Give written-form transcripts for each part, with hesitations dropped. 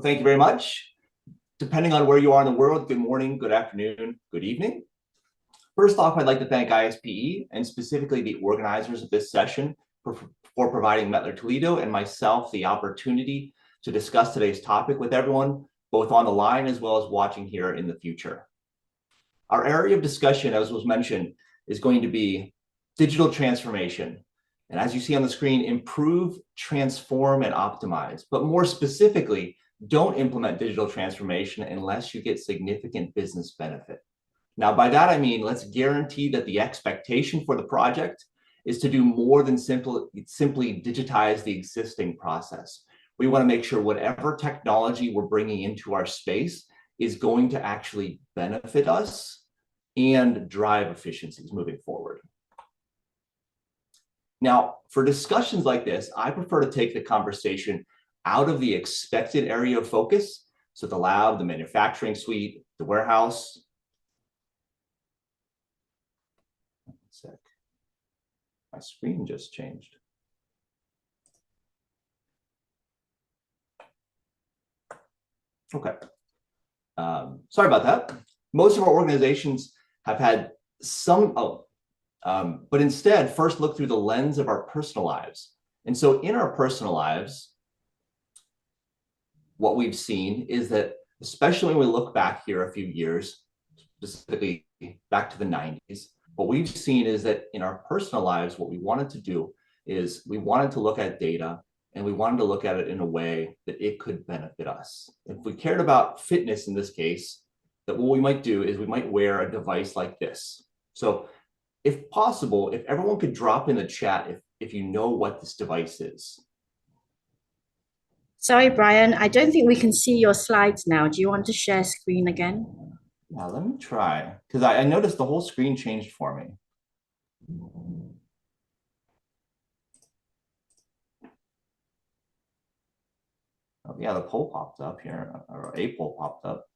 thank you very much. Depending on where you are in the world, good morning, good afternoon, good evening. First off, I'd like to thank ISPE and specifically the organizers of this session for providing Mettler-Toledo and myself the opportunity to discuss today's topic with everyone, both on the line as well as watching here in the future. Our area of discussion, as was mentioned, is going to be digital transformation. And as you see on the screen, improve, transform, and optimize. But more specifically, don't implement digital transformation unless you get significant business benefit. Now, by that, I mean, let's guarantee that the expectation for the project is to do more than simply digitize the existing process. We want to make sure whatever technology we're bringing into our space is going to actually benefit us and drive efficiencies moving forward. Now, for discussions like this, I prefer to take the conversation out of the expected area of focus. So the lab, the manufacturing suite, the warehouse. One sec. My screen just changed. Okay. Sorry about that. Most of our organizations have had some, but instead first look through the lens of our personal lives. And so in our personal lives, what we've seen is that, especially when we look back here a few years, specifically back to the 90s, what we've seen is that in our personal lives, what we wanted to do is we wanted to look at data and we wanted to look at it in a way that it could benefit us. If we cared about fitness in this case, that what we might do is we might wear a device like this. So if possible, if everyone could drop in the chat if you know what this device is. Sorry, Brian, I don't think we can see your slides now. Do you want to share screen again? Yeah, let me try, because I noticed the whole screen changed for me. Oh, yeah, the poll popped up here, or a poll popped up.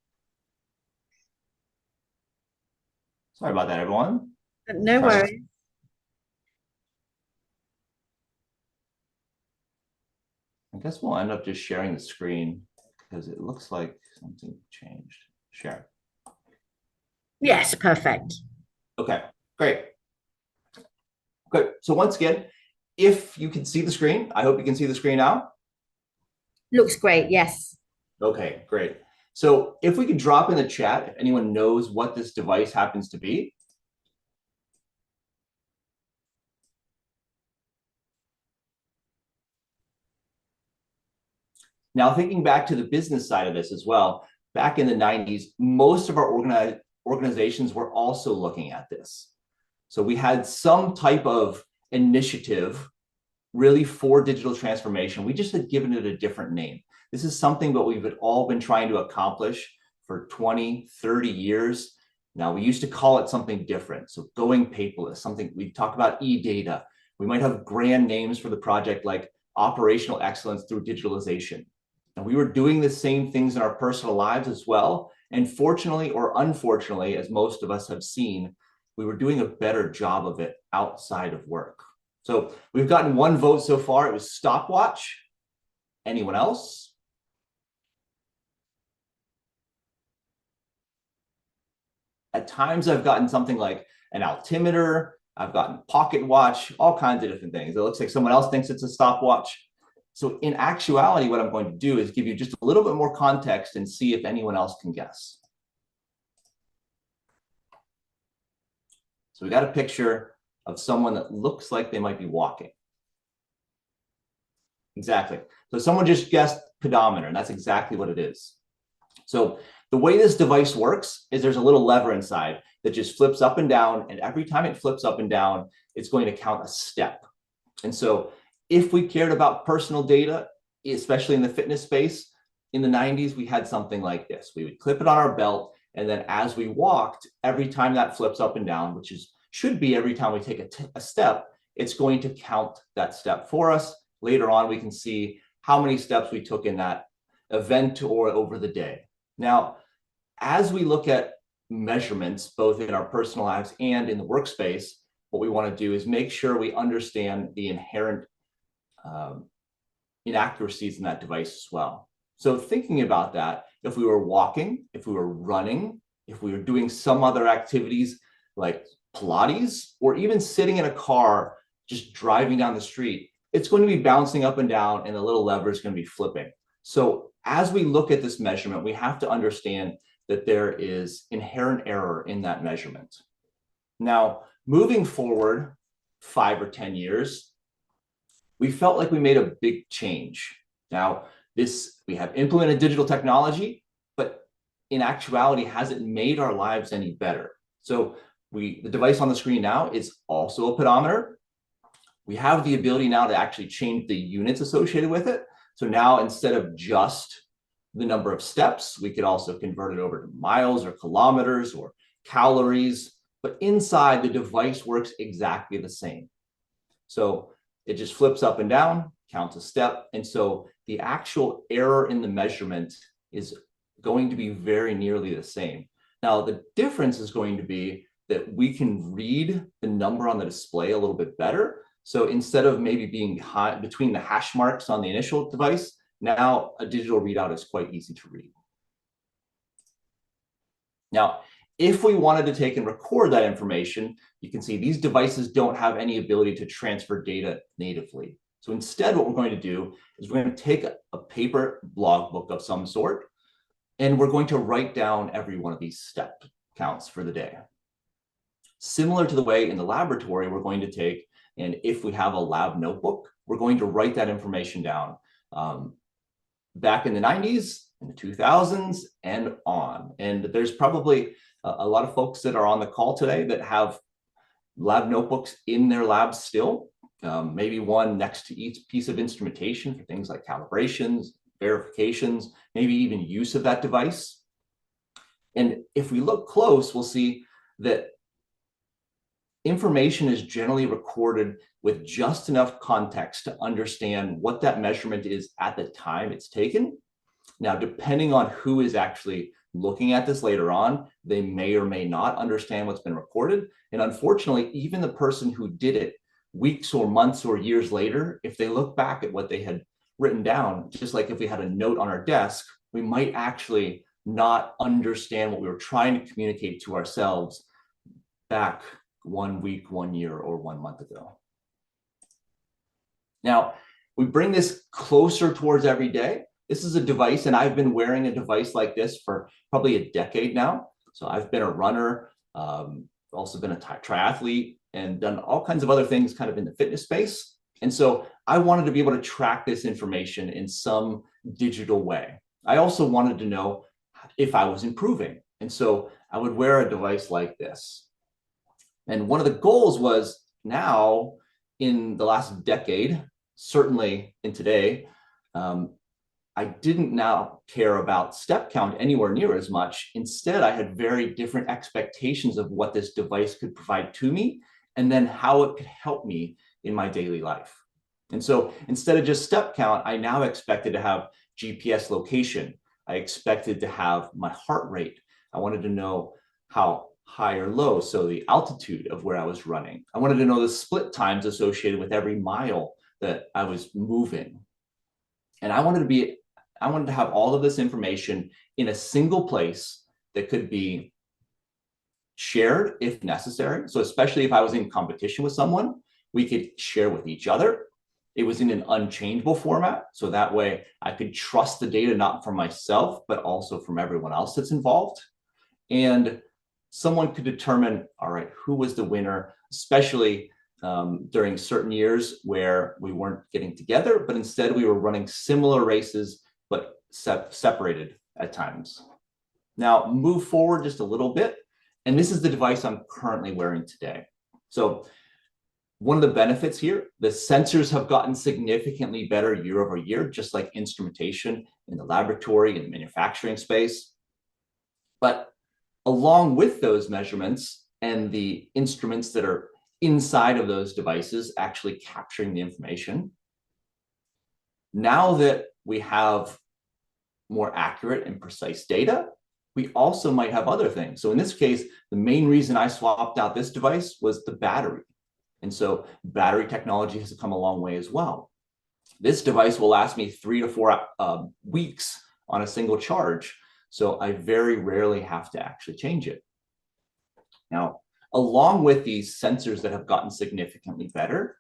Sorry about that, everyone. No worries. I guess we'll end up just sharing the screen because it looks like something changed. Share. Yes, perfect. Okay, great. Good. So once again, if you can see the screen, I hope you can see the screen now. Looks great, yes. Okay, great. So if we could drop in the chat, if anyone knows what this device happens to be. Now, thinking back to the business side of this as well, back in the 90s, most of our organizations were also looking at this. So we had some type of initiative really for digital transformation. We just had given it a different name. This is something that we've all been trying to accomplish for 20, 30 years. Now, we used to call it something different. So going paperless, something we talk about e-data. We might have grand names for the project like operational excellence through digitalization. And we were doing the same things in our personal lives as well. And fortunately or unfortunately, as most of us have seen, we were doing a better job of it outside of work. So we've gotten one vote so far. It was stopwatch. Anyone else? At times I've gotten something like an altimeter. I've gotten pocket watch, all kinds of different things. It looks like someone else thinks it's a stopwatch. So in actuality, what I'm going to do is give you just a little bit more context and see if anyone else can guess. So we got a picture of someone that looks like they might be walking. Exactly. So someone just guessed pedometer, and that's exactly what it is. So the way this device works is there's a little lever inside that just flips up and down, and every time it flips up and down, it's going to count a step. And so if we cared about personal data, especially in the fitness space, in the 90s, we had something like this. We would clip it on our belt, and then as we walked, every time that flips up and down, which should be every time we take a step, it's going to count that step for us. Later on, we can see how many steps we took in that event or over the day. Now, as we look at measurements, both in our personal lives and in the workspace, what we want to do is make sure we understand the inherent inaccuracies in that device as well. So thinking about that, if we were walking, if we were running, if we were doing some other activities like Pilates, or even sitting in a car, just driving down the street, it's going to be bouncing up and down and the little lever is going to be flipping. So as we look at this measurement, we have to understand that there is inherent error in that measurement. Now, moving forward 5 or 10 years, we felt like we made a big change. Now, we have implemented digital technology, but in actuality, has it made our lives any better? So the device on the screen now is also a pedometer. We have the ability now to actually change the units associated with it. So now instead of just the number of steps, we could also convert it over to miles or kilometers or calories, but inside the device works exactly the same. So it just flips up and down, counts a step. And so the actual error in the measurement is going to be very nearly the same. Now, the difference is going to be that we can read the number on the display a little bit better. So instead of maybe being between the hash marks on the initial device, now a digital readout is quite easy to read. Now, if we wanted to take and record that information, you can see these devices don't have any ability to transfer data natively. So instead, what we're going to do is we're going to take a paper logbook of some sort, and we're going to write down every one of these step counts for the day. Similar to the way in the laboratory, we're going to take, and if we have a lab notebook, we're going to write that information down. Back in the 90s, in the 2000s, and on. And there's probably a lot of folks that are on the call today that have lab notebooks in their labs still, maybe one next to each piece of instrumentation for things like calibrations, verifications, maybe even use of that device. And if we look close, we'll see that information is generally recorded with just enough context to understand what that measurement is at the time it's taken. Now, depending on who is actually looking at this later on, they may or may not understand what's been recorded. And unfortunately, even the person who did it weeks or months or years later, if they look back at what they had written down, just like if we had a note on our desk, we might actually not understand what we were trying to communicate to ourselves back 1 week, 1 year, or 1 month ago. Now, we bring this closer towards every day. This is a device, and I've been wearing a device like this for probably a decade now. So I've been a runner, also been a triathlete, and done all kinds of other things kind of in the fitness space. And so I wanted to be able to track this information in some digital way. I also wanted to know if I was improving. And so I would wear a device like this. And one of the goals was now in the last decade, certainly in today, I didn't now care about step count anywhere near as much. Instead, I had very different expectations of what this device could provide to me and then how it could help me in my daily life. And so instead of just step count, I now expected to have GPS location. I expected to have my heart rate. I wanted to know how high or low, so the altitude of where I was running. I wanted to know the split times associated with every mile that I was moving. And I wanted to have all of this information in a single place that could be shared if necessary. So especially if I was in competition with someone, we could share with each other. It was in an unchangeable format. So that way I could trust the data, not from myself, but also from everyone else that's involved. And someone could determine, all right, who was the winner, especially during certain years where we weren't getting together, but instead we were running similar races, but separated at times. Now move forward just a little bit. And this is the device I'm currently wearing today. So one of the benefits here, the sensors have gotten significantly better year over year, just like instrumentation in the laboratory and the manufacturing space. But along with those measurements and the instruments that are inside of those devices actually capturing the information, now that we have more accurate and precise data, we also might have other things. So in this case, the main reason I swapped out this device was the battery. And so battery technology has come a long way as well. This device will last me 3 to 4 weeks on a single charge. So I very rarely have to actually change it. Now, along with these sensors that have gotten significantly better,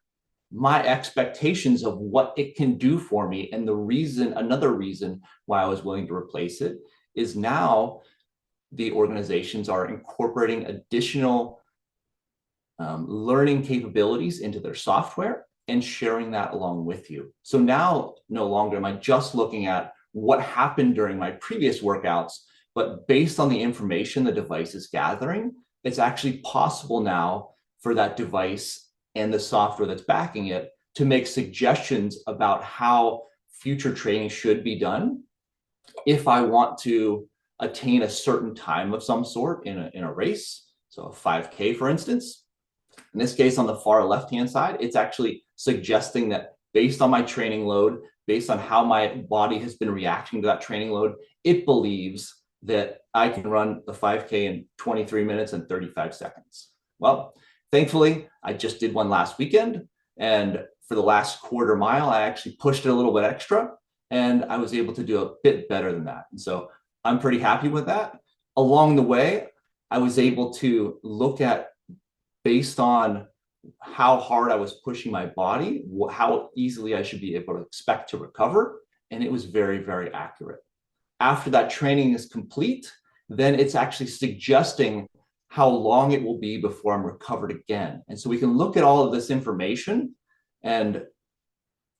my expectations of what it can do for me, and another reason why I was willing to replace it, is now the organizations are incorporating additional learning capabilities into their software and sharing that along with you. So now no longer am I just looking at what happened during my previous workouts, but based on the information the device is gathering, it's actually possible now for that device and the software that's backing it to make suggestions about how future training should be done if I want to attain a certain time of some sort in a race. So a 5K, for instance. In this case, on the far left-hand side, it's actually suggesting that based on my training load, based on how my body has been reacting to that training load, it believes that I can run the 5K in 23 minutes and 35 seconds. Well, thankfully, I just did one last weekend. And for the last quarter mile, I actually pushed it a little bit extra, and I was able to do a bit better than that. And so I'm pretty happy with that. Along the way, I was able to look at, based on how hard I was pushing my body, how easily I should be able to expect to recover. And it was very, very accurate. After that training is complete, then it's actually suggesting how long it will be before I'm recovered again. And so we can look at all of this information. And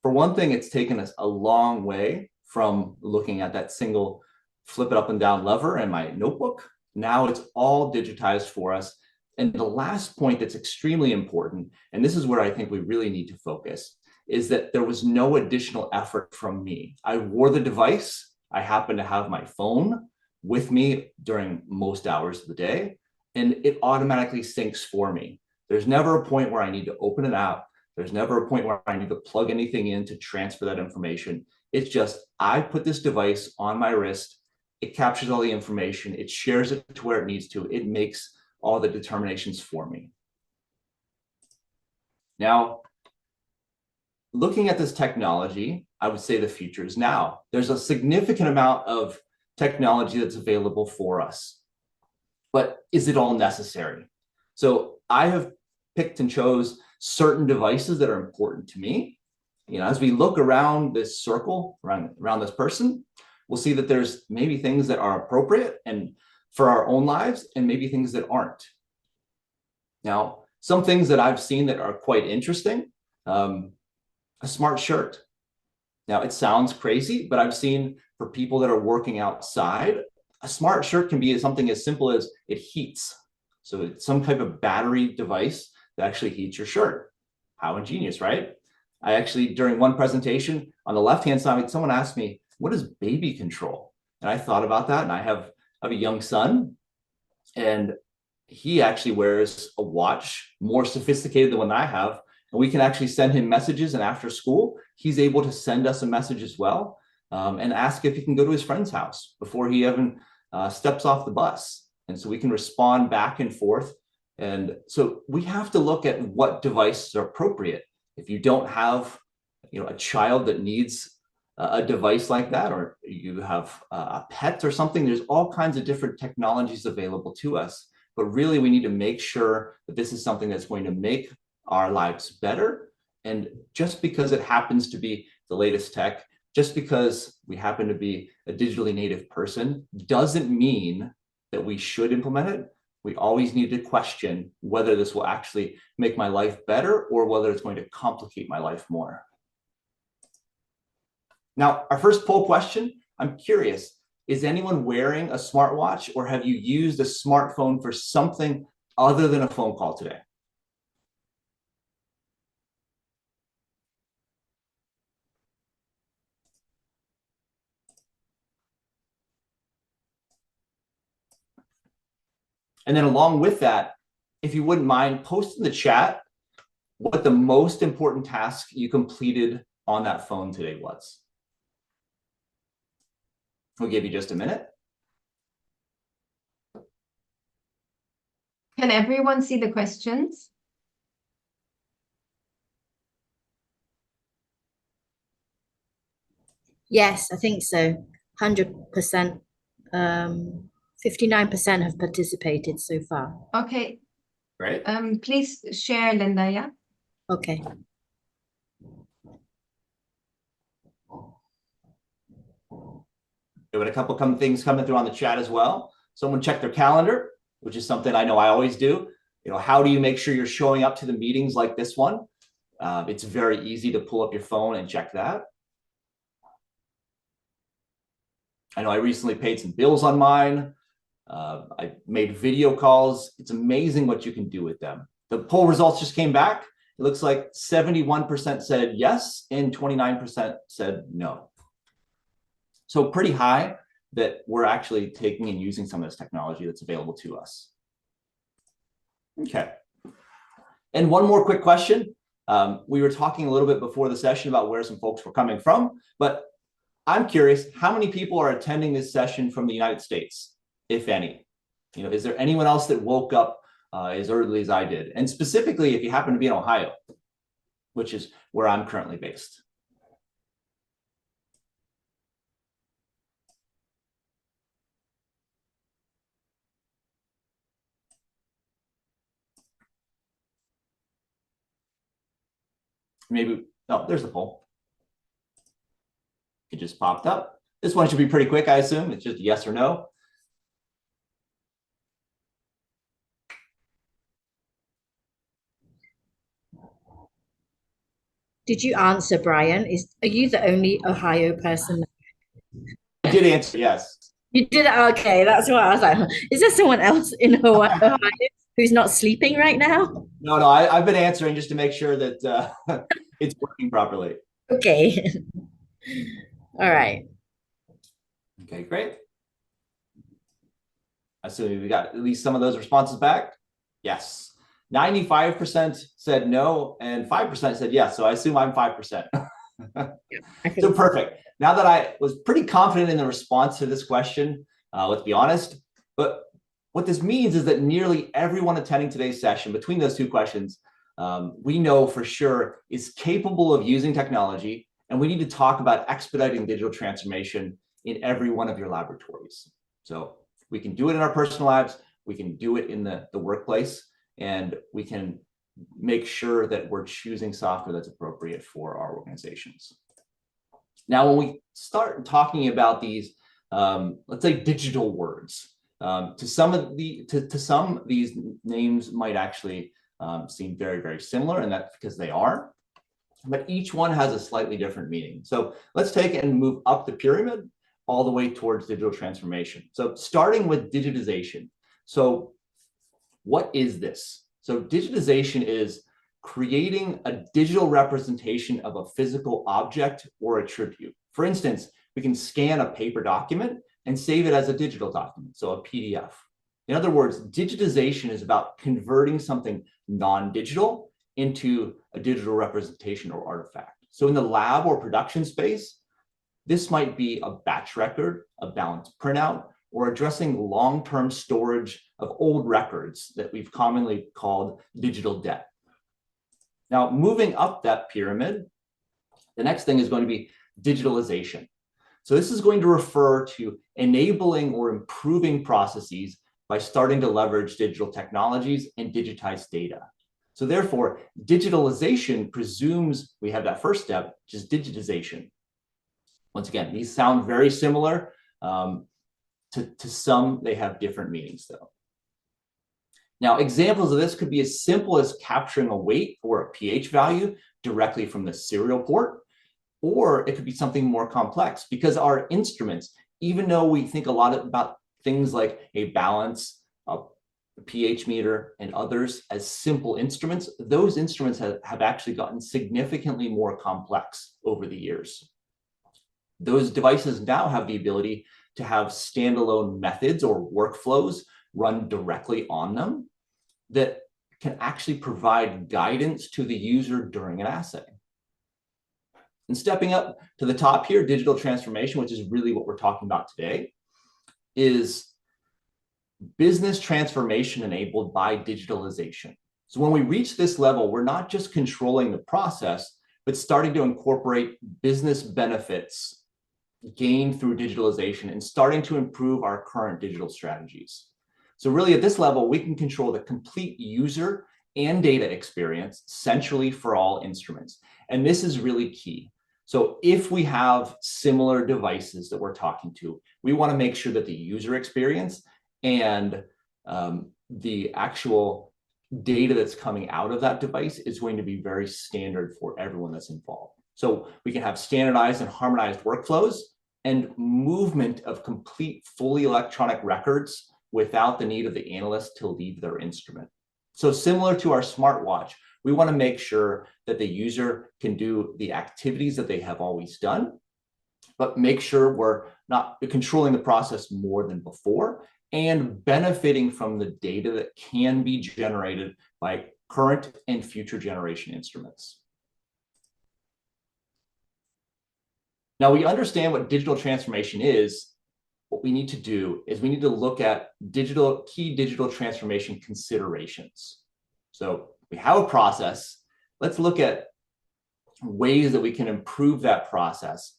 for one thing, it's taken us a long way from looking at that single flip it up and down lever in my notebook. Now it's all digitized for us. And the last point that's extremely important, and this is where I think we really need to focus, is that there was no additional effort from me. I wore the device. I happen to have my phone with me during most hours of the day, and it automatically syncs for me. There's never a point where I need to open it out. There's never a point where I need to plug anything in to transfer that information. It's just, I put this device on my wrist, it captures all the information, it shares it to where it needs to, it makes all the determinations for me. Now, looking at this technology, I would say the future is now. There's a significant amount of technology that's available for us, but is it all necessary? So I have picked and chose certain devices that are important to me. You know, as we look around this circle, around this person, we'll see that there's maybe things that are appropriate and for our own lives, and maybe things that aren't. Now, some things that I've seen that are quite interesting, a smart shirt. Now, it sounds crazy, but I've seen for people that are working outside, a smart shirt can be something as simple as it heats. So it's some type of battery device that actually heats your shirt. How ingenious, right? I actually, during one presentation on the left-hand side, someone asked me, what is baby control? And I thought about that, and I have a young son, and he actually wears a watch more sophisticated than one I have, and we can actually send him messages, and after school he's able to send us a message as well, and ask if he can go to his friend's house before he even steps off the bus. And so we can respond back and forth. And so we have to look at what devices are appropriate. If you don't have, you know, a child that needs a device like that, or you have a pet or something, there's all kinds of different technologies available to us. But really, we need to make sure that this is something that's going to make our lives better. And just because it happens to be the latest tech, just because we happen to be a digitally native person, doesn't mean that we should implement it. We always need to question whether this will actually make my life better or whether it's going to complicate my life more. Now, our first poll question, I'm curious, is anyone wearing a smartwatch, or have you used a smartphone for something other than a phone call today? And then along with that, if you wouldn't mind, post in the chat what the most important task you completed on that phone today was. We'll give you just a minute. Can everyone see the questions? Yes, I think so. 100%. 59% have participated so far. Okay, Great. please share, Linda, yeah? Okay. There were a couple of things coming through on the chat as well. Someone checked their calendar, which is something I know I always do. You know, how do you make sure you're showing up to the meetings like this one? It's very easy to pull up your phone and check that. I know I recently paid some bills on mine. I made video calls. It's amazing what you can do with them. The poll results just came back. It looks like 71% said yes and 29% said no. So pretty high that we're actually taking and using some of this technology that's available to us. Okay. And one more quick question. We were talking a little bit before the session about where some folks were coming from, but I'm curious, how many people are attending this session from the United States, if any? You know, is there anyone else that woke up as early as I did? And specifically, if you happen to be in Ohio, which is where I'm currently based. Maybe, oh, there's the poll. It just popped up. This one should be pretty quick, I assume. It's just yes or no. Did you answer, Brian? Are you the only Ohio person? I did answer yes. You did? Okay, that's what I was like. Is there someone else in Ohio who's not sleeping right now? No, I've been answering just to make sure that it's working properly. Okay. All right. Okay, great. Assuming we got at least some of those responses back. Yes. 95% said no and 5% said yes. So I assume I'm 5%. So perfect. Now that I was pretty confident in the response to this question, let's be honest, but what this means is that nearly everyone attending today's session between those two questions, we know for sure is capable of using technology, and we need to talk about expediting digital transformation in every one of your laboratories. So we can do it in our personal labs, we can do it in the workplace, and we can make sure that we're choosing software that's appropriate for our organizations. Now, when we start talking about these, let's say digital words, to some, these names might actually seem very, very similar, and that's because they are, but each one has a slightly different meaning. So let's take it and move up the pyramid all the way towards digital transformation. So starting with digitization. So what is this? So digitization is creating a digital representation of a physical object or attribute. For instance, we can scan a paper document and save it as a digital document, so a PDF. In other words, digitization is about converting something non-digital into a digital representation or artifact. So in the lab or production space, this might be a batch record, a balanced printout, or addressing long-term storage of old records that we've commonly called digital debt. Now, moving up that pyramid, the next thing is going to be digitalization. So this is going to refer to enabling or improving processes by starting to leverage digital technologies and digitize data. So therefore, digitalization presumes we have that first step, which is digitization. Once again, these sound very similar. To some, they have different meanings though. Now, examples of this could be as simple as capturing a weight or a pH value directly from the serial port, or it could be something more complex because our instruments, even though we think a lot about things like a balance, a pH meter, and others as simple instruments, those instruments have actually gotten significantly more complex over the years. Those devices now have the ability to have standalone methods or workflows run directly on them that can actually provide guidance to the user during an assay. And stepping up to the top here, digital transformation, which is really what we're talking about today, is business transformation enabled by digitalization. So when we reach this level, we're not just controlling the process, but starting to incorporate business benefits gained through digitalization and starting to improve our current digital strategies. So really at this level, we can control the complete user and data experience centrally for all instruments. And this is really key. So if we have similar devices that we're talking to, we want to make sure that the user experience and the actual data that's coming out of that device is going to be very standard for everyone that's involved. So we can have standardized and harmonized workflows and movement of complete fully electronic records without the need of the analyst to leave their instrument. So similar to our smartwatch, we want to make sure that the user can do the activities that they have always done, but make sure we're not controlling the process more than before and benefiting from the data that can be generated by current and future generation instruments. Now we understand what digital transformation is. What we need to do is we need to look at key digital transformation considerations. So we have a process. Let's look at ways that we can improve that process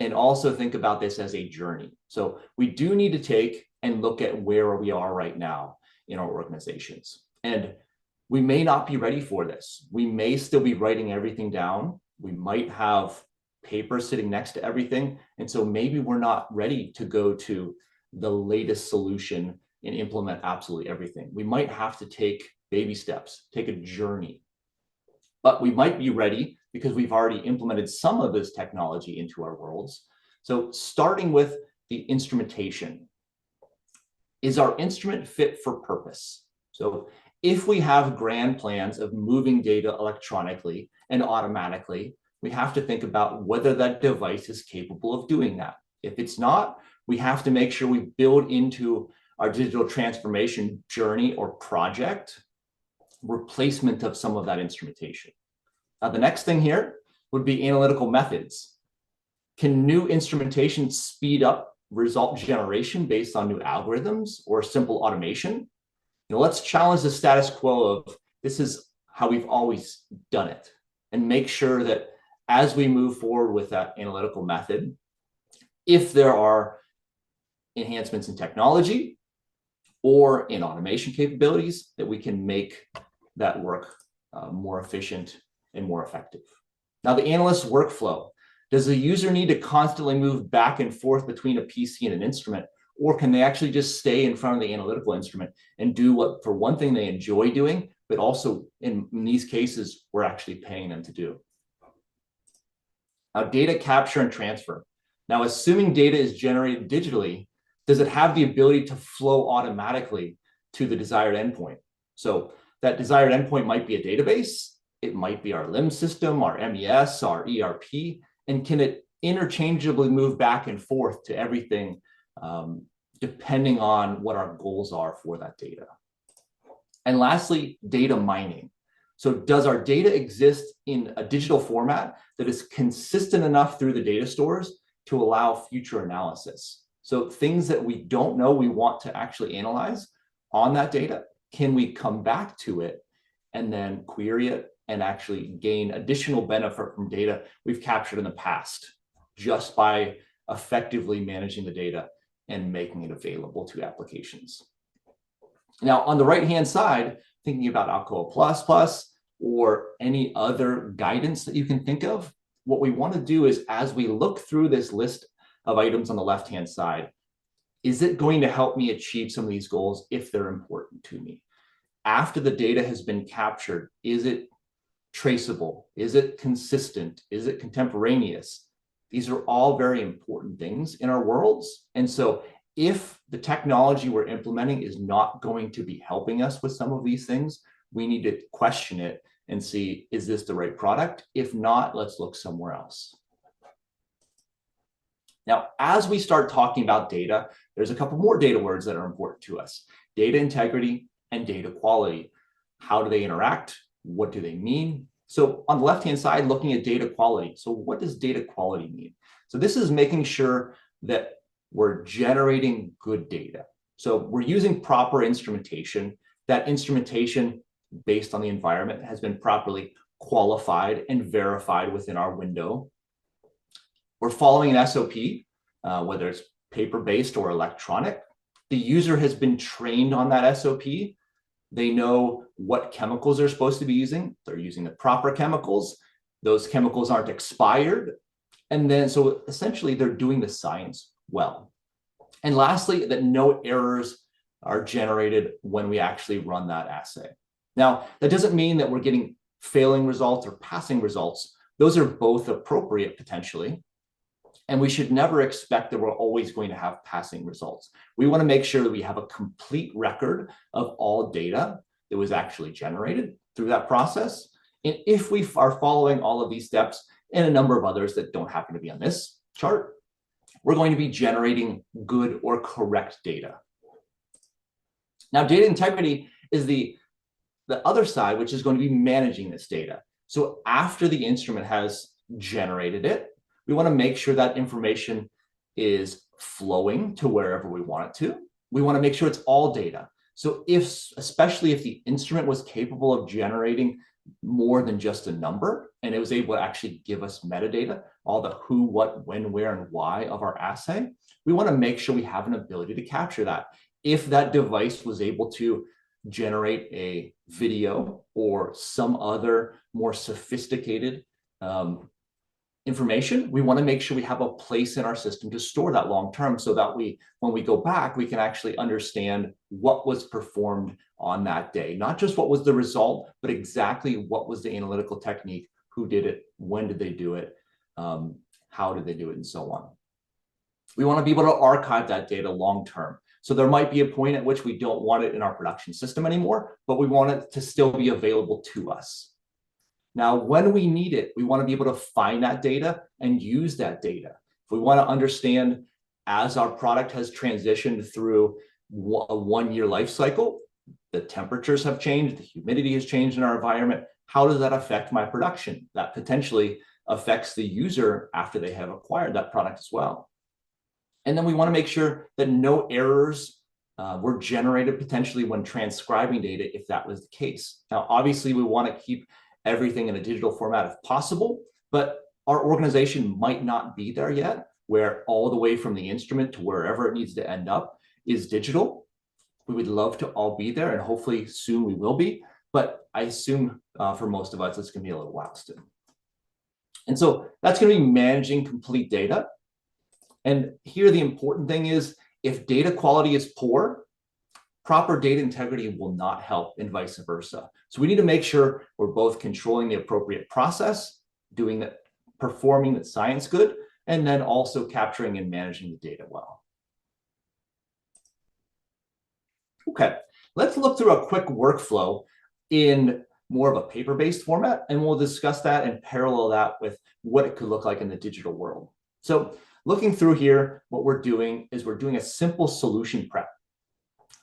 and also think about this as a journey. So we do need to take and look at where we are right now in our organizations. And we may not be ready for this. We may still be writing everything down. We might have paper sitting next to everything. And so maybe we're not ready to go to the latest solution and implement absolutely everything. We might have to take baby steps, take a journey. But we might be ready because we've already implemented some of this technology into our worlds. So starting with the instrumentation. Is our instrument fit for purpose? So if we have grand plans of moving data electronically and automatically, we have to think about whether that device is capable of doing that. If it's not, we have to make sure we build into our digital transformation journey or project replacement of some of that instrumentation. Now, the next thing here would be analytical methods. Can new instrumentation speed up result generation based on new algorithms or simple automation? Let's challenge the status quo of this is how we've always done it and make sure that as we move forward with that analytical method, if there are enhancements in technology or in automation capabilities, that we can make that work more efficient and more effective. Now, the analyst workflow. Does the user need to constantly move back and forth between a PC and an instrument, or can they actually just stay in front of the analytical instrument and do what, for one thing, they enjoy doing, but also in these cases, we're actually paying them to do? Now, data capture and transfer. Now, assuming data is generated digitally, does it have the ability to flow automatically to the desired endpoint? So that desired endpoint might be a database, it might be our LIMS system, our MES, our ERP, and can it interchangeably move back and forth to everything depending on what our goals are for that data? And lastly, data mining. So does our data exist in a digital format that is consistent enough through the data stores to allow future analysis? So things that we don't know we want to actually analyze on that data, can we come back to it and then query it and actually gain additional benefit from data we've captured in the past just by effectively managing the data and making it available to applications? Now, on the right-hand side, thinking about Alcoa Plus or any other guidance that you can think of, what we want to do is, as we look through this list of items on the left-hand side, is it going to help me achieve some of these goals if they're important to me? After the data has been captured, is it traceable? Is it consistent? Is it contemporaneous? These are all very important things in our worlds. And so if the technology we're implementing is not going to be helping us with some of these things, we need to question it and see, is this the right product? If not, let's look somewhere else. Now, as we start talking about data, there's a couple more data words that are important to us: data integrity and data quality. How do they interact? What do they mean? So on the left-hand side, looking at data quality. So what does data quality mean? So this is making sure that we're generating good data. So we're using proper instrumentation. That instrumentation, based on the environment, has been properly qualified and verified within our window. We're following an SOP, whether it's paper-based or electronic. The user has been trained on that SOP. They know what chemicals they're supposed to be using. They're using the proper chemicals. Those chemicals aren't expired. And then, so essentially they're doing the science well. And lastly, that no errors are generated when we actually run that assay. Now, that doesn't mean that we're getting failing results or passing results. Those are both appropriate potentially. And we should never expect that we're always going to have passing results. We want to make sure that we have a complete record of all data that was actually generated through that process. And if we are following all of these steps and a number of others that don't happen to be on this chart, we're going to be generating good or correct data. Now, data integrity is the other side, which is going to be managing this data. So after the instrument has generated it, we want to make sure that information is flowing to wherever we want it to. We want to make sure it's all data. So especially if the instrument was capable of generating more than just a number, and it was able to actually give us metadata, all the who, what, when, where, and why of our assay, we want to make sure we have an ability to capture that. If that device was able to generate a video or some other more sophisticated information, we want to make sure we have a place in our system to store that long term so that when we go back, we can actually understand what was performed on that day. Not just what was the result, but exactly what was the analytical technique, who did it, when did they do it, how did they do it, and so on. We want to be able to archive that data long term. So there might be a point at which we don't want it in our production system anymore, but we want it to still be available to us. Now, when we need it, we want to be able to find that data and use that data. If we want to understand, as our product has transitioned through a 1-year life cycle, the temperatures have changed, the humidity has changed in our environment, how does that affect my production? That potentially affects the user after they have acquired that product as well. And then we want to make sure that no errors were generated potentially when transcribing data, if that was the case. Now, obviously, we want to keep everything in a digital format if possible, but our organization might not be there yet, where all the way from the instrument to wherever it needs to end up is digital. We would love to all be there, and hopefully soon we will be, but I assume for most of us, it's going to be a little while still. And so that's going to be managing complete data. And here the important thing is, if data quality is poor, proper data integrity will not help, and vice versa. So we need to make sure we're both controlling the appropriate process, performing the science good, and then also capturing and managing the data well. Okay, let's look through a quick workflow in more of a paper-based format, and we'll discuss that and parallel that with what it could look like in the digital world. So looking through here, what we're doing is we're doing a simple solution prep.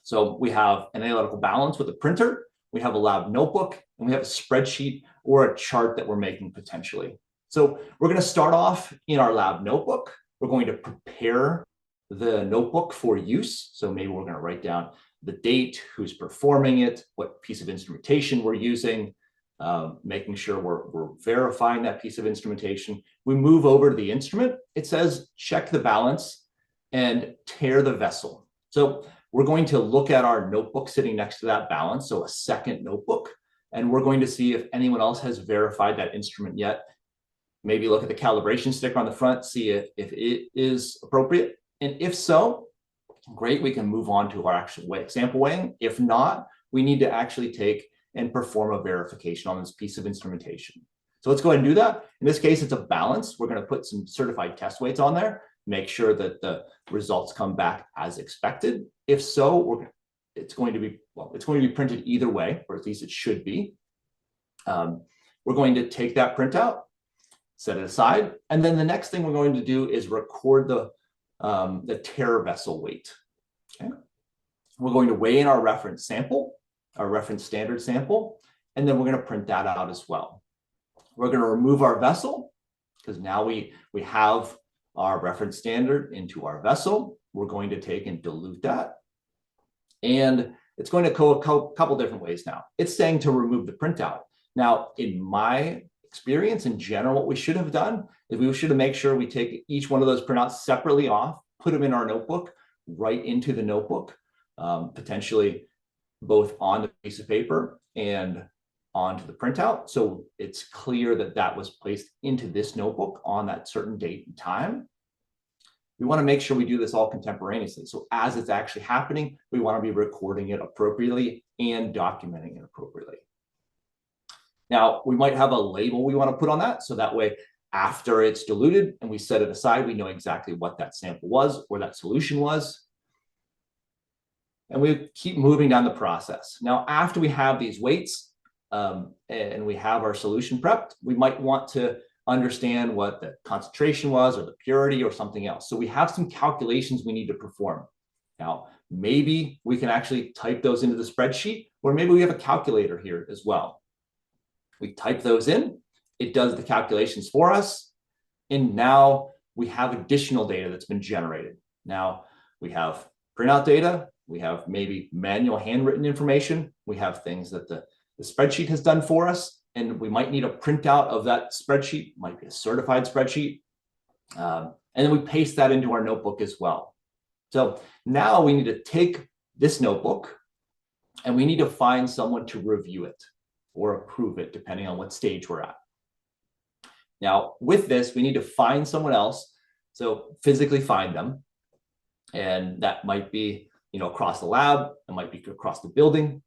So we have an analytical balance with a printer, we have a lab notebook, and we have a spreadsheet or a chart that we're making potentially. So we're going to start off in our lab notebook. We're going to prepare the notebook for use. So maybe we're going to write down the date, who's performing it, what piece of instrumentation we're using, making sure we're verifying that piece of instrumentation. We move over to the instrument. It says check the balance and tare the vessel. So we're going to look at our notebook sitting next to that balance, so a second notebook, and we're going to see if anyone else has verified that instrument yet. Maybe look at the calibration sticker on the front, see if it is appropriate. And if so, great, we can move on to our actual sample weighing. If not, we need to actually take and perform a verification on this piece of instrumentation. So let's go ahead and do that. In this case, it's a balance. We're going to put some certified test weights on there, make sure that the results come back as expected. If so, it's going to be printed either way, or at least it should be. We're going to take that printout, set it aside, and then the next thing we're going to do is record the tare vessel weight. Okay, we're going to weigh in our reference sample, our reference standard sample, and then we're going to print that out as well. We're going to remove our vessel because now we have our reference standard into our vessel. We're going to take and dilute that, and it's going to go a couple different ways now. It's saying to remove the printout. Now, in my experience in general, what we should have done is we should have made sure we take each one of those printouts separately off, put them in our notebook, right into the notebook, potentially both on the piece of paper and onto the printout. So it's clear that that was placed into this notebook on that certain date and time. We want to make sure we do this all contemporaneously. So as it's actually happening, we want to be recording it appropriately and documenting it appropriately. Now, we might have a label we want to put on that. So that way, after it's diluted and we set it aside, we know exactly what that sample was or that solution was. And we keep moving down the process. Now, after we have these weights and we have our solution prepped, we might want to understand what the concentration was or the purity or something else. So we have some calculations we need to perform. Now, maybe we can actually type those into the spreadsheet, or maybe we have a calculator here as well. We type those in, it does the calculations for us, and now we have additional data that's been generated. Now we have printout data, we have maybe manual handwritten information, we have things that the spreadsheet has done for us, and we might need a printout of that spreadsheet, might be a certified spreadsheet, and then we paste that into our notebook as well. So now we need to take this notebook and we need to find someone to review it or approve it, depending on what stage we're at. Now, with this, we need to find someone else, so physically find them, and that might be, across the lab, it might be across the building.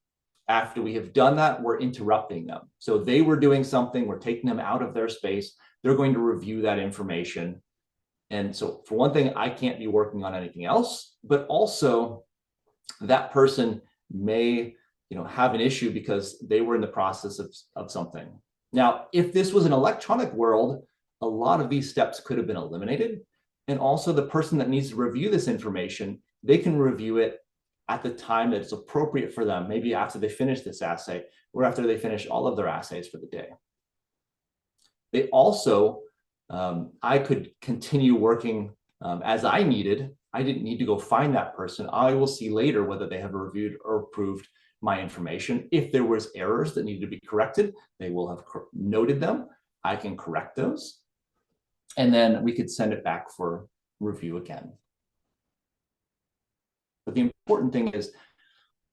After we have done that, we're interrupting them. So they were doing something, we're taking them out of their space, they're going to review that information. And so for one thing, I can't be working on anything else, but also that person may have an issue because they were in the process of something. Now, if this was an electronic world, a lot of these steps could have been eliminated. And also the person that needs to review this information, they can review it at the time that it's appropriate for them, maybe after they finish this assay or after they finish all of their assays for the day. They also, I could continue working as I needed. I didn't need to go find that person. I will see later whether they have reviewed or approved my information. If there was errors that needed to be corrected, they will have noted them. I can correct those. And then we could send it back for review again. But the important thing is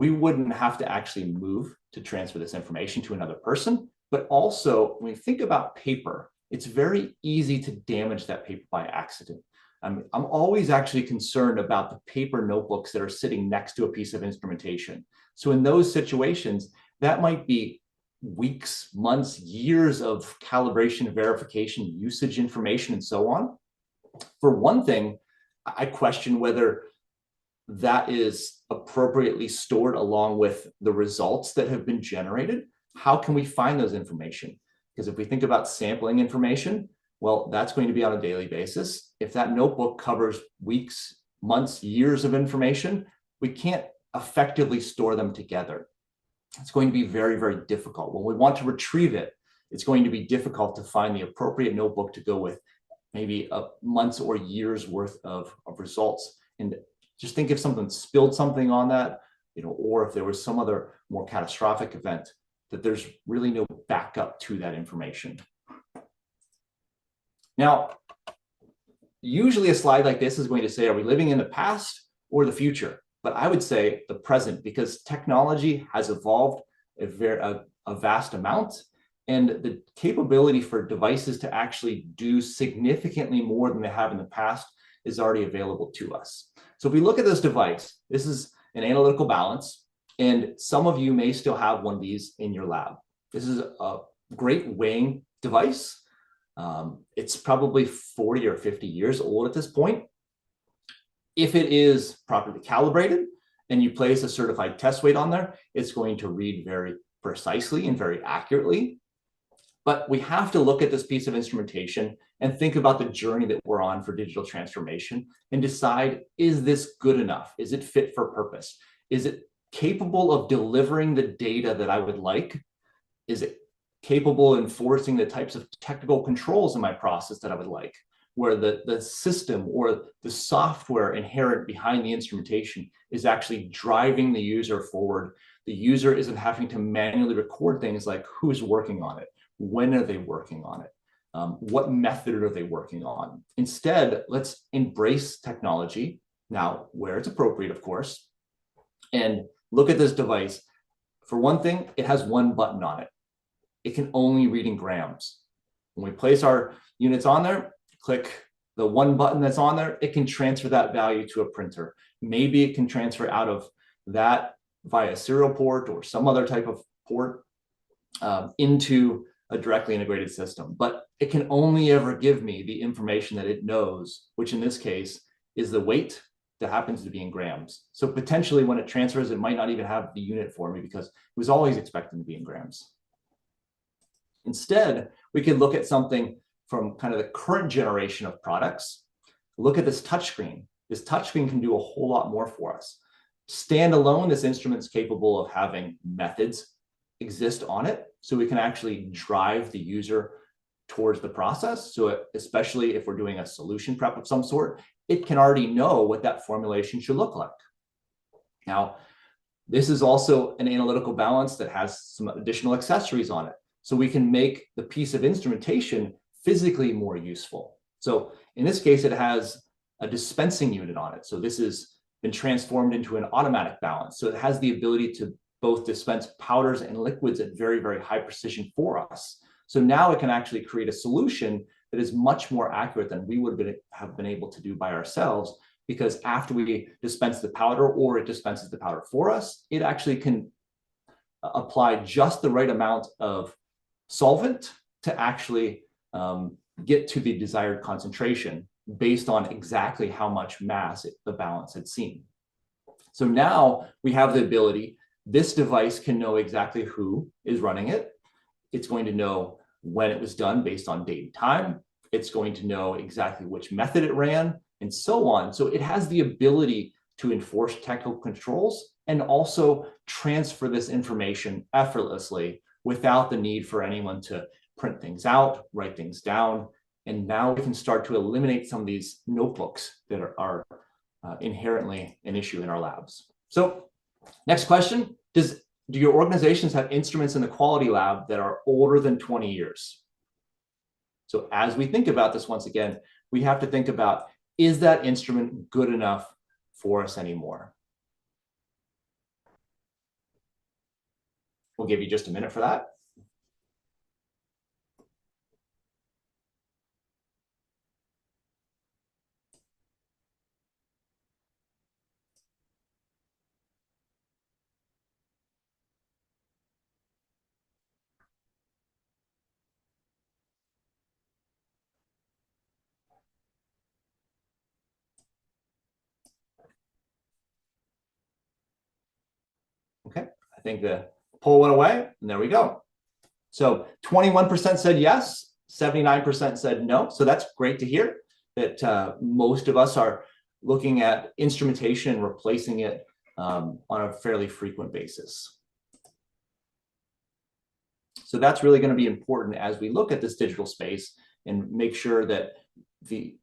we wouldn't have to actually move to transfer this information to another person. But also, when we think about paper, it's very easy to damage that paper by accident. I'm always actually concerned about the paper notebooks that are sitting next to a piece of instrumentation. So in those situations, that might be weeks, months, years of calibration, verification, usage information, and so on. For one thing, I question whether that is appropriately stored along with the results that have been generated. How can we find those information? Because if we think about sampling information, well, that's going to be on a daily basis. If that notebook covers weeks, months, years of information, we can't effectively store them together. It's going to be very, very difficult. When we want to retrieve it, it's going to be difficult to find the appropriate notebook to go with maybe months or years worth of results. And just think if someone spilled something on that, or if there was some other more catastrophic event, that there's really no backup to that information. Now, usually a slide like this is going to say, are we living in the past or the future? But I would say the present, because technology has evolved a vast amount, and the capability for devices to actually do significantly more than they have in the past is already available to us. So if we look at this device, this is an analytical balance, and some of you may still have one of these in your lab. This is a great weighing device. It's probably 40 or 50 years old at this point. If it is properly calibrated and you place a certified test weight on there, it's going to read very precisely and very accurately. But we have to look at this piece of instrumentation and think about the journey that we're on for digital transformation and decide, is this good enough? Is it fit for purpose? Is it capable of delivering the data that I would like? Is it capable of enforcing the types of technical controls in my process that I would like, where the system or the software inherent behind the instrumentation is actually driving the user forward? The user isn't having to manually record things like who's working on it, When are they working on it? What method are they working on? Instead, let's embrace technology now where it's appropriate, of course, and look at this device. For one thing, it has one button on it. It can only read in grams. When we place our units on there, click the one button that's on there, it can transfer that value to a printer. Maybe it can transfer out of that via a serial port or some other type of port into a directly integrated system, but it can only ever give me the information that it knows, which in this case is the weight that happens to be in grams. So potentially when it transfers, it might not even have the unit for me because it was always expected to be in grams. Instead, we could look at something from kind of the current generation of products. Look at this touchscreen. This touchscreen can do a whole lot more for us. Standalone, this instrument's capable of having methods exist on it, so we can actually drive the user towards the process. So especially if we're doing a solution prep of some sort, it can already know what that formulation should look like. Now, this is also an analytical balance that has some additional accessories on it. So we can make the piece of instrumentation physically more useful. So in this case, it has a dispensing unit on it. So this has been transformed into an automatic balance. So it has the ability to both dispense powders and liquids at very, very high precision for us. So now it can actually create a solution that is much more accurate than we would have been able to do by ourselves, because after we dispense the powder or it dispenses the powder for us, it actually can apply just the right amount of solvent to actually get to the desired concentration based on exactly how much mass the balance had seen. So now we have the ability. This device can know exactly who is running it. It's going to know when it was done based on date and time. It's going to know exactly which method it ran and so on. So it has the ability to enforce technical controls and also transfer this information effortlessly without the need for anyone to print things out, write things down. And now we can start to eliminate some of these notebooks that are inherently an issue in our labs. So next question, do your organizations have instruments in the quality lab that are older than 20 years? So as we think about this, once again, we have to think about, is that instrument good enough for us anymore? We'll give you just a minute for that. Okay, I think the poll went away, and there we go. So 21% said yes, 79% said no. So that's great to hear that most of us are looking at instrumentation and replacing it on a fairly frequent basis. So that's really going to be important as we look at this digital space and make sure that the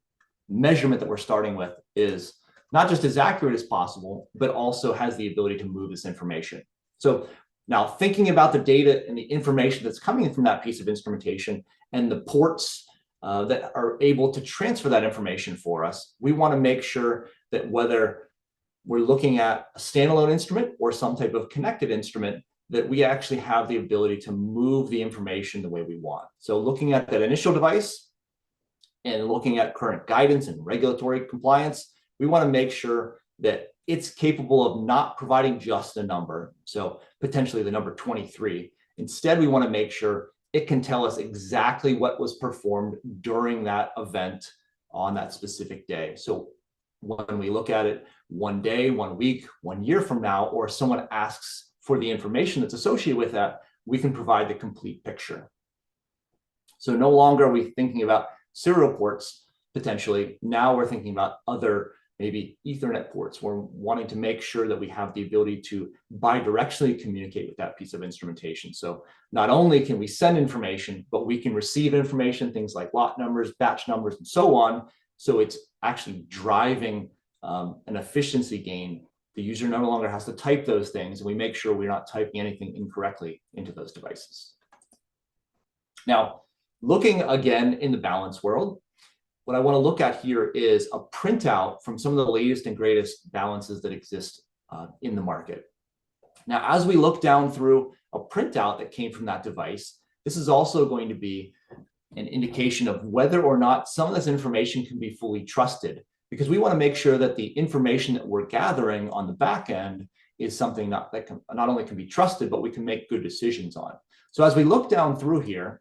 measurement that we're starting with is not just as accurate as possible, but also has the ability to move this information. So now thinking about the data and the information that's coming in from that piece of instrumentation and the ports that are able to transfer that information for us, we want to make sure that whether we're looking at a standalone instrument or some type of connected instrument, that we actually have the ability to move the information the way we want. So looking at that initial device and looking at current guidance and regulatory compliance, we want to make sure that it's capable of not providing just a number. So potentially the number 23. Instead, we want to make sure it can tell us exactly what was performed during that event on that specific day. So when we look at it 1 day, 1 week, 1 year from now, or someone asks for the information that's associated with that, we can provide the complete picture. So no longer are we thinking about serial ports, potentially. Now we're thinking about other maybe Ethernet ports. We're wanting to make sure that we have the ability to bidirectionally communicate with that piece of instrumentation. So not only can we send information, but we can receive information, things like lot numbers, batch numbers, and so on. So it's actually driving an efficiency gain. The user no longer has to type those things, and we make sure we're not typing anything incorrectly into those devices. Now, looking again in the balance world, what I want to look at here is a printout from some of the latest and greatest balances that exist in the market. Now, as we look down through a printout that came from that device, this is also going to be an indication of whether or not some of this information can be fully trusted, because we want to make sure that the information that we're gathering on the back end is something that not only can be trusted, but we can make good decisions on. So as we look down through here,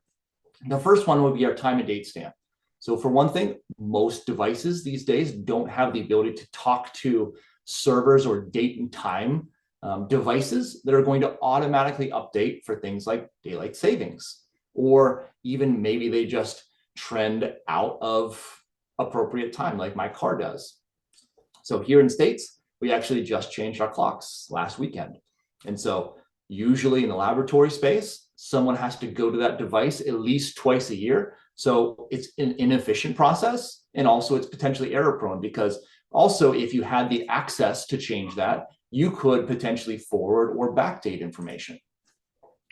the first one would be our time and date stamp. So for one thing, most devices these days don't have the ability to talk to servers or date and time devices that are going to automatically update for things like daylight savings, or even maybe they just trend out of appropriate time like my car does. So here in States, we actually just changed our clocks last weekend. And so usually in the laboratory space, someone has to go to that device at least twice a year. So it's an inefficient process, and also it's potentially error prone, because also if you had the access to change that, you could potentially forward or backdate information.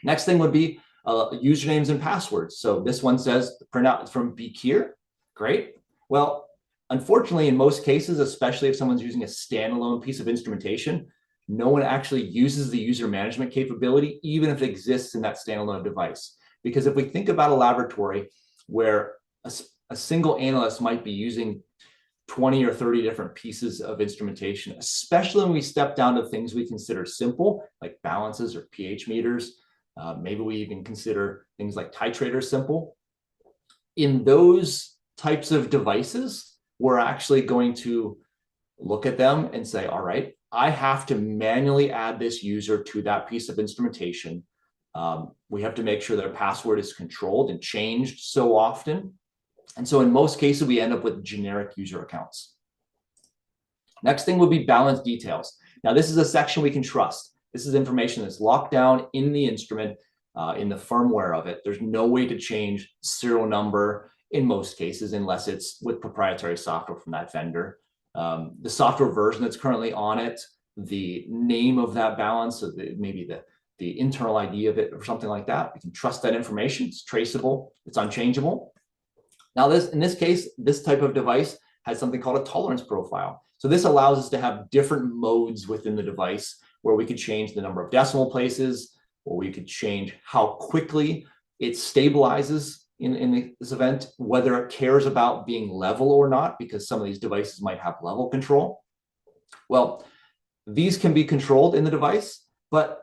Next thing would be usernames and passwords. So this one says the printout is from Kear. Great. Well, unfortunately, in most cases, especially if someone's using a standalone piece of instrumentation, no one actually uses the user management capability, even if it exists in that standalone device. Because if we think about a laboratory where a single analyst might be using 20 or 30 different pieces of instrumentation, especially when we step down to things we consider simple, like balances or pH meters. Maybe we even consider things like titrators simple. In those types of devices, we're actually going to look at them and say, all right, I have to manually add this user to that piece of instrumentation. We have to make sure their password is controlled and changed so often. And so in most cases, we end up with generic user accounts. Next thing would be balance details. Now, this is a section we can trust. This is information that's locked down in the instrument, in the firmware of it. There's no way to change serial number in most cases, unless it's with proprietary software from that vendor. The software version that's currently on it, the name of that balance, so maybe the internal ID of it or something like that. We can trust that information. It's traceable. It's unchangeable. Now, in this case, this type of device has something called a tolerance profile. So this allows us to have different modes within the device where we could change the number of decimal places, or we could change how quickly it stabilizes in this event, whether it cares about being level or not, because some of these devices might have level control. Well, these can be controlled in the device, but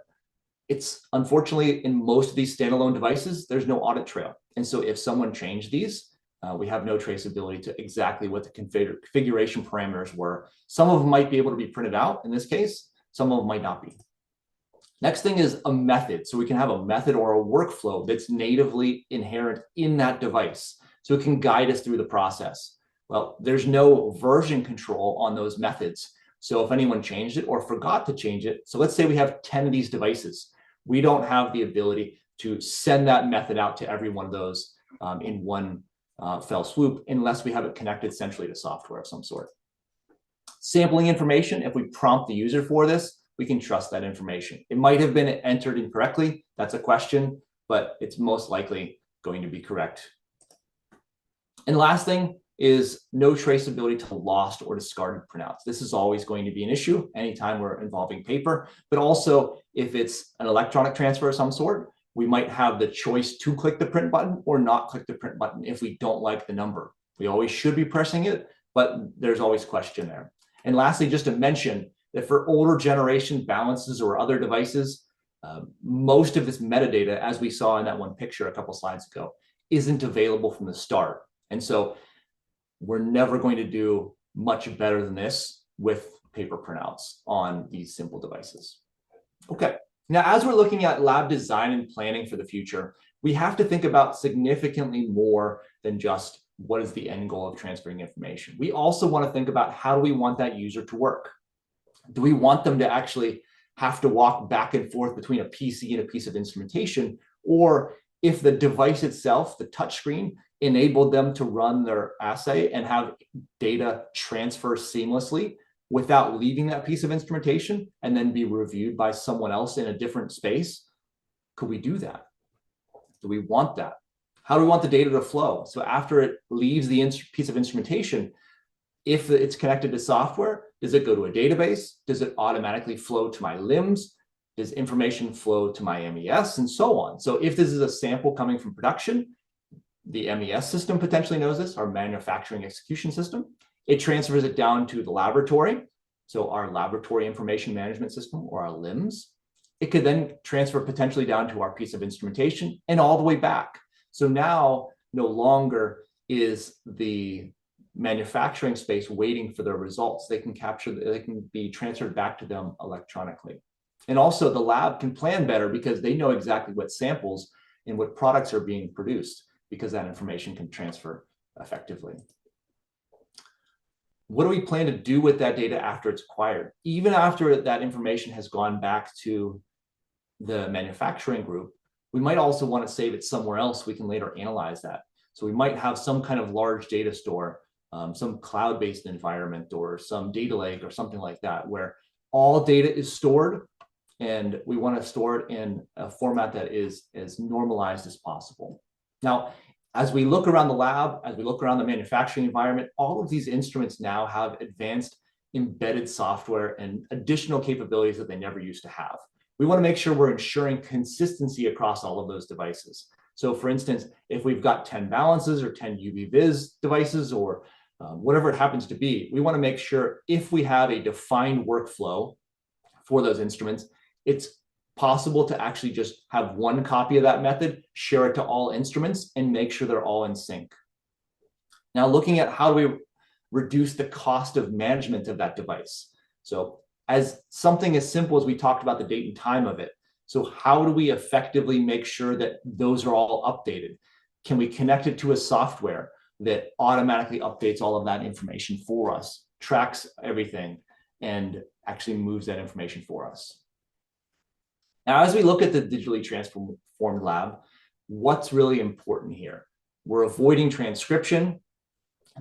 it's unfortunately in most of these standalone devices, there's no audit trail. And so if someone changed these, we have no traceability to exactly what the configuration parameters were. Some of them might be able to be printed out in this case, some of them might not be. Next thing is a method. So we can have a method or a workflow that's natively inherent in that device, so it can guide us through the process. Well, there's no version control on those methods. So if anyone changed it or forgot to change it, so let's say we have 10 of these devices, we don't have the ability to send that method out to every one of those in one fell swoop, unless we have it connected centrally to software of some sort. Sampling information, if we prompt the user for this, we can trust that information. It might have been entered incorrectly. That's a question, but it's most likely going to be correct. And last thing is no traceability to lost or discarded printouts. This is always going to be an issue anytime we're involving paper, but also if it's an electronic transfer of some sort, we might have the choice to click the print button or not click the print button if we don't like the number. We always should be pressing it, but there's always question there. And lastly, just to mention that for older generation balances or other devices, most of this metadata, as we saw in that one picture a couple slides ago, isn't available from the start. And so we're never going to do much better than this with paper printouts on these simple devices. Okay. Now, as we're looking at lab design and planning for the future, we have to think about significantly more than just what is the end goal of transferring information. We also want to think about how do we want that user to work? Do we want them to actually have to walk back and forth between a PC and a piece of instrumentation? Or if the device itself, the touchscreen, enabled them to run their assay and have data transfer seamlessly without leaving that piece of instrumentation and then be reviewed by someone else in a different space, could we do that? Do we want that? How do we want the data to flow? So after it leaves the piece of instrumentation, if it's connected to software, does it go to a database? Does it automatically flow to my LIMS? Does information flow to my MES, and so on? So if this is a sample coming from production, the MES system potentially knows this, our manufacturing execution system. It transfers it down to the laboratory, so our laboratory information management system, or our LIMS. It could then transfer potentially down to our piece of instrumentation and all the way back. So now no longer is the manufacturing space waiting for their results. They can be transferred back to them electronically. And also the lab can plan better because they know exactly what samples and what products are being produced, because that information can transfer effectively. What do we plan to do with that data after it's acquired? Even after that information has gone back to the manufacturing group, we might also want to save it somewhere else. We can later analyze that. So we might have some kind of large data store, some cloud-based environment or some data lake or something like that, where all data is stored, and we want to store it in a format that is as normalized as possible. Now, as we look around the lab, as we look around the manufacturing environment, all of these instruments now have advanced embedded software and additional capabilities that they never used to have. We want to make sure we're ensuring consistency across all of those devices. So for instance, if we've got 10 balances or 10 UV-Vis devices or whatever it happens to be, we want to make sure if we have a defined workflow for those instruments, it's possible to actually just have one copy of that method, share it to all instruments, and make sure they're all in sync. Now, looking at how do we reduce the cost of management of that device. So as something as simple as we talked about the date and time of it. So how do we effectively make sure that those are all updated? Can we connect it to a software that automatically updates all of that information for us, tracks everything, and actually moves that information for us? Now, as we look at the digitally transformed lab, what's really important here? We're avoiding transcription,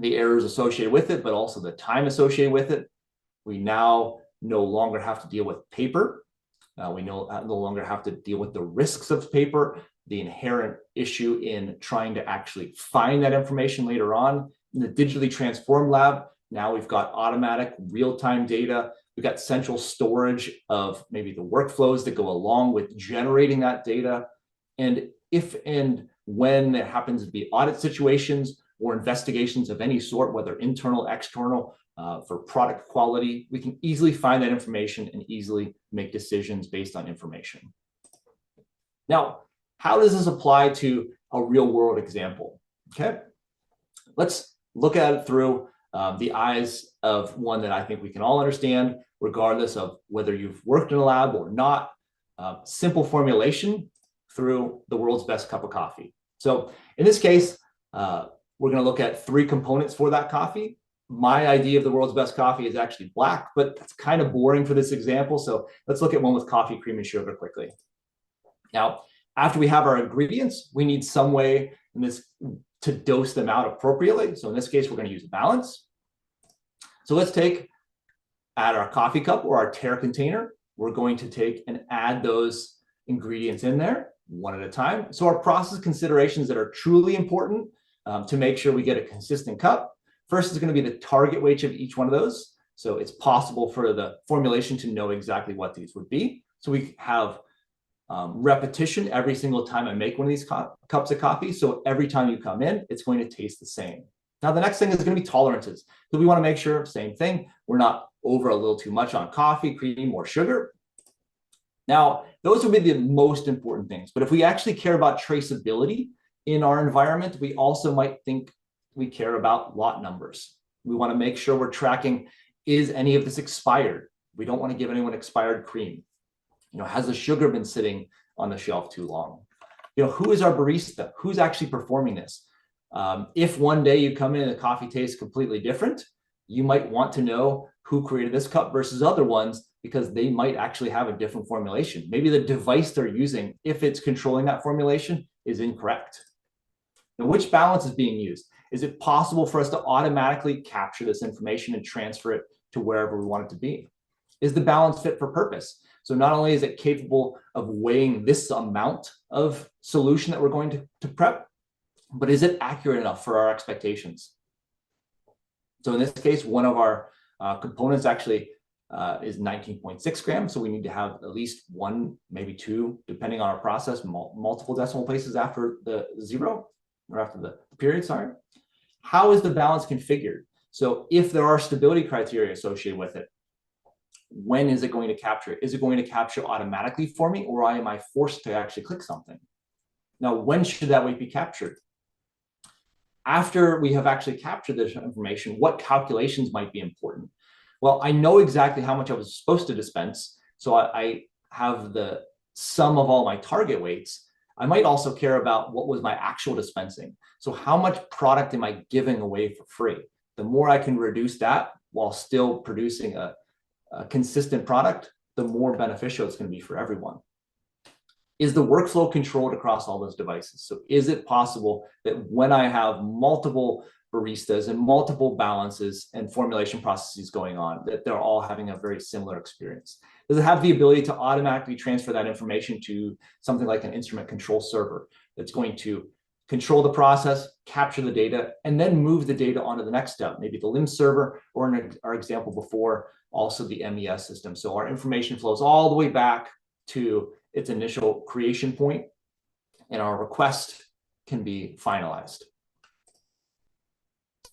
the errors associated with it, but also the time associated with it. We now no longer have to deal with paper. We no longer have to deal with the risks of paper, the inherent issue in trying to actually find that information later on. In the digitally transformed lab, now we've got automatic real-time data. We've got central storage of maybe the workflows that go along with generating that data. And if and when there happens to be audit situations or investigations of any sort, whether internal, external, for product quality, we can easily find that information and easily make decisions based on information. Now, how does this apply to a real world example? Okay, let's look at it through the eyes of one that I think we can all understand, regardless of whether you've worked in a lab or not. Simple formulation through the world's best cup of coffee. So in this case, we're going to look at 3 components for that coffee. My idea of the world's best coffee is actually black, but that's kind of boring for this example. So let's look at one with coffee, cream, and sugar quickly. Now, after we have our ingredients, we need some way in this to dose them out appropriately. So in this case, we're going to use a balance. So let's add our coffee cup or our tear container. We're going to take and add those ingredients in there one at a time. So our process considerations that are truly important to make sure we get a consistent cup. First is going to be the target weight of each one of those. So it's possible for the formulation to know exactly what these would be. So we have repetition every single time I make one of these cups of coffee. So every time you come in, it's going to taste the same. Now, the next thing is going to be tolerances. So we want to make sure, same thing, we're not over a little too much on coffee, cream, or sugar. Now, those would be the most important things. But if we actually care about traceability in our environment, we also might think we care about lot numbers. We want to make sure we're tracking, is any of this expired? We don't want to give anyone expired cream. Has the sugar been sitting on the shelf too long? Who is our barista? Who's actually performing this? If one day you come in and the coffee tastes completely different, you might want to know who created this cup versus other ones, because they might actually have a different formulation. Maybe the device they're using, if it's controlling that formulation, is incorrect. Now, which balance is being used? Is it possible for us to automatically capture this information and transfer it to wherever we want it to be? Is the balance fit for purpose? So not only is it capable of weighing this amount of solution that we're going to prep, but is it accurate enough for our expectations? So in this case, one of our components actually is 19.6 grams. So we need to have at least one, maybe two, depending on our process, multiple decimal places after the zero or after the period, sorry. How is the balance configured? So if there are stability criteria associated with it, when is it going to capture it? Is it going to capture automatically for me, or am I forced to actually click something? Now, when should that weight be captured? After we have actually captured this information, what calculations might be important? Well, I know exactly how much I was supposed to dispense, so I have the sum of all my target weights. I might also care about what was my actual dispensing. So how much product am I giving away for free? The more I can reduce that while still producing a consistent product, the more beneficial it's going to be for everyone. Is the workflow controlled across all those devices? So is it possible that when I have multiple baristas and multiple balances and formulation processes going on, that they're all having a very similar experience? Does it have the ability to automatically transfer that information to something like an instrument control server that's going to control the process, capture the data, and then move the data onto the next step, maybe the LIMS server, or in our example before, also the MES system. So our information flows all the way back to its initial creation point, and our request can be finalized.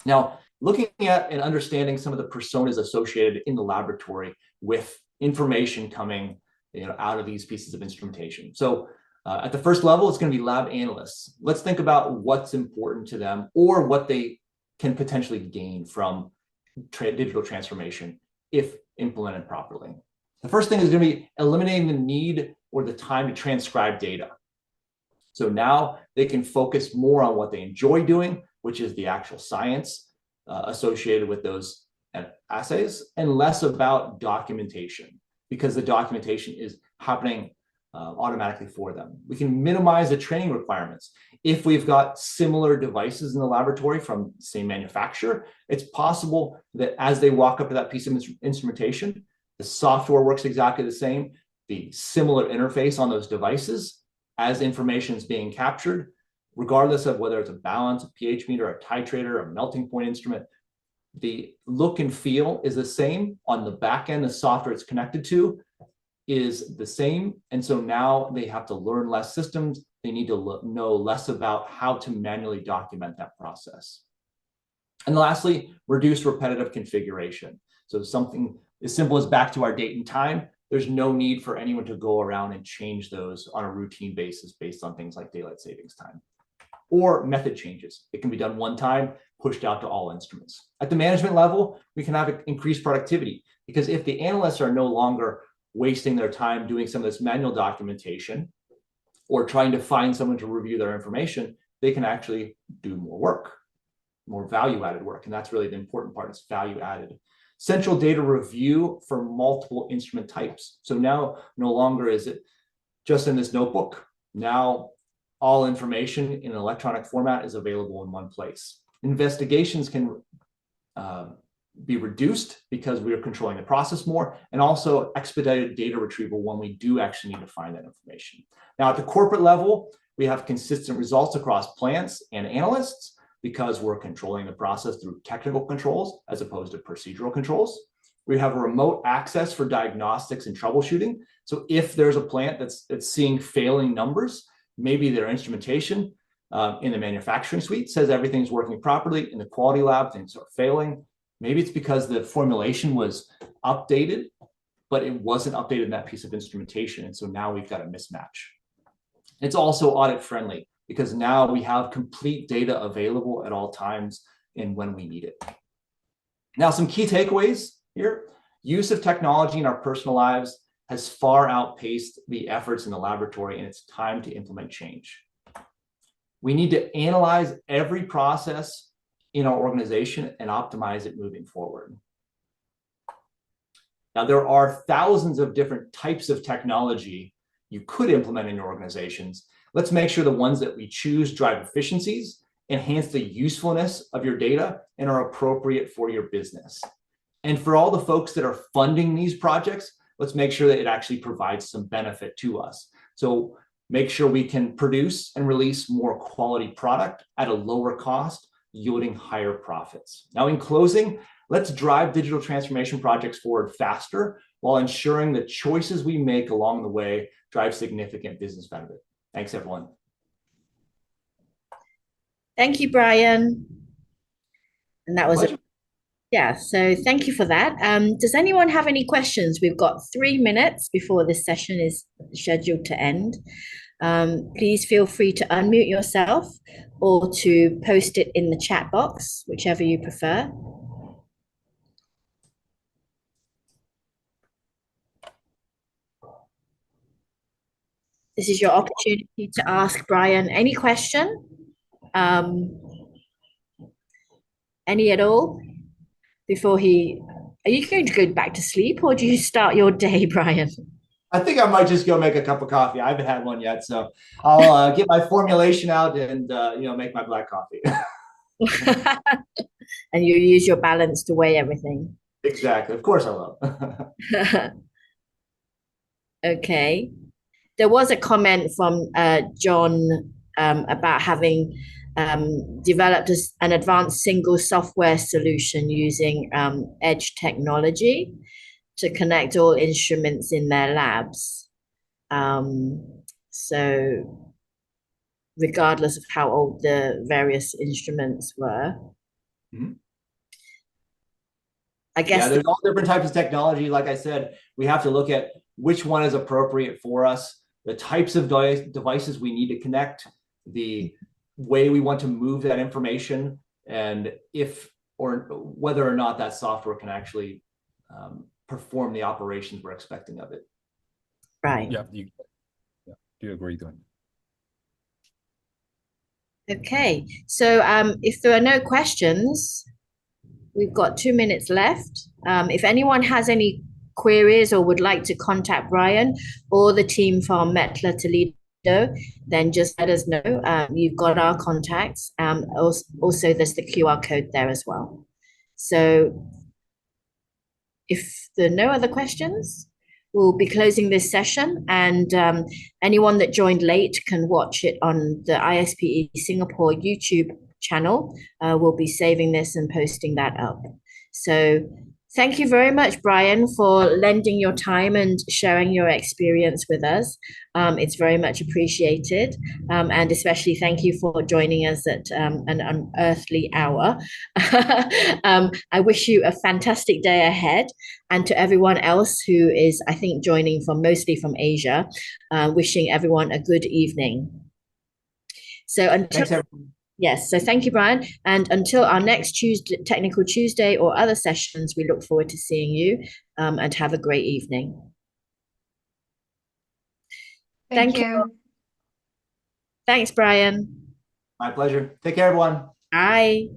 Now, looking at and understanding some of the personas associated in the laboratory with information coming out of these pieces of instrumentation. So at the first level, it's going to be lab analysts. Let's think about what's important to them or what they can potentially gain from digital transformation if implemented properly. The first thing is going to be eliminating the need or the time to transcribe data. So now they can focus more on what they enjoy doing, which is the actual science associated with those assays, and less about documentation, because the documentation is happening automatically for them. We can minimize the training requirements. If we've got similar devices in the laboratory from the same manufacturer, it's possible that as they walk up to that piece of instrumentation, the software works exactly the same, the similar interface on those devices as information is being captured, regardless of whether it's a balance, a pH meter, a titrator, a melting point instrument. The look and feel is the same. On the back end, the software it's connected to is the same. And so now they have to learn less systems. They need to know less about how to manually document that process. And lastly, reduce repetitive configuration. So something as simple as back to our date and time, there's no need for anyone to go around and change those on a routine basis based on things like daylight savings time. Or method changes. It can be done one time, pushed out to all instruments. At the management level, we can have increased productivity, because if the analysts are no longer wasting their time doing some of this manual documentation or trying to find someone to review their information, they can actually do more work, more value-added work. And that's really the important part, is value-added. Central data review for multiple instrument types. So now no longer is it just in this notebook. Now all information in an electronic format is available in one place. Investigations can be reduced because we are controlling the process more, and also expedited data retrieval when we do actually need to find that information. Now at the corporate level, we have consistent results across plants and analysts, because we're controlling the process through technical controls as opposed to procedural controls. We have a remote access for diagnostics and troubleshooting. So if there's a plant that's seeing failing numbers, maybe their instrumentation in the manufacturing suite says everything's working properly. In the quality lab, things are failing. Maybe it's because the formulation was updated, but it wasn't updated in that piece of instrumentation. And so now we've got a mismatch. It's also audit friendly, because now we have complete data available at all times and when we need it. Now, some key takeaways here. Use of technology in our personal lives has far outpaced the efforts in the laboratory, and it's time to implement change. We need to analyze every process in our organization and optimize it moving forward. Now, there are thousands of different types of technology you could implement in your organizations. Let's make sure the ones that we choose drive efficiencies, enhance the usefulness of your data, and are appropriate for your business. And for all the folks that are funding these projects, let's make sure that it actually provides some benefit to us. So make sure we can produce and release more quality product at a lower cost, yielding higher profits. Now, in closing, let's drive digital transformation projects forward faster while ensuring the choices we make along the way drive significant business benefit. Thanks, everyone. Thank you, Brian. And that was Pleasure. yeah, so thank you for that. Does anyone have any questions? We've got 3 minutes before this session is scheduled to end. Please feel free to unmute yourself or to post it in the chat box, whichever you prefer. This is your opportunity to ask Brian any question, any at all, before he. Are you going to go back to sleep or do you start your day, Brian? I think I might just go make a cup of coffee. I haven't had one yet, so I'll get my formulation out and make my black coffee. And you use your balance to weigh everything. Exactly. Of course I will. Okay. There was a comment from John about having developed an advanced single software solution using edge technology to connect all instruments in their labs. So regardless of how old the various instruments were. Mhm. I guess Yeah, there's all different types of technology. Like I said, we have to look at which one is appropriate for us, the types of devices we need to connect, the way we want to move that information, and if or whether or not that software can actually perform the operations we're expecting of it. right. Yeah, do agree, Glenn. Okay, so if there are no questions, we've got 2 minutes left. If anyone has any queries or would like to contact Brian or the team from Mettler-Toledo, then just let us know. You've got our contacts. Also, there's the QR code there as well. So if there are no other questions, we'll be closing this session, and anyone that joined late can watch it on the ISPE Singapore YouTube channel. We'll be saving this and posting that up. So thank you very much, Brian, for lending your time and sharing your experience with us. It's very much appreciated. And especially thank you for joining us at an unearthly hour. I wish you a fantastic day ahead. And to everyone else who is, I think, joining mostly from Asia, wishing everyone a good evening. So until. Thanks, everyone. Yes, so thank you, Brian. And until our next Tuesday, Technical Tuesday or other sessions, we look forward to seeing you and have a great evening. Thank you. Thanks, Brian. My pleasure. Take care, everyone. Bye.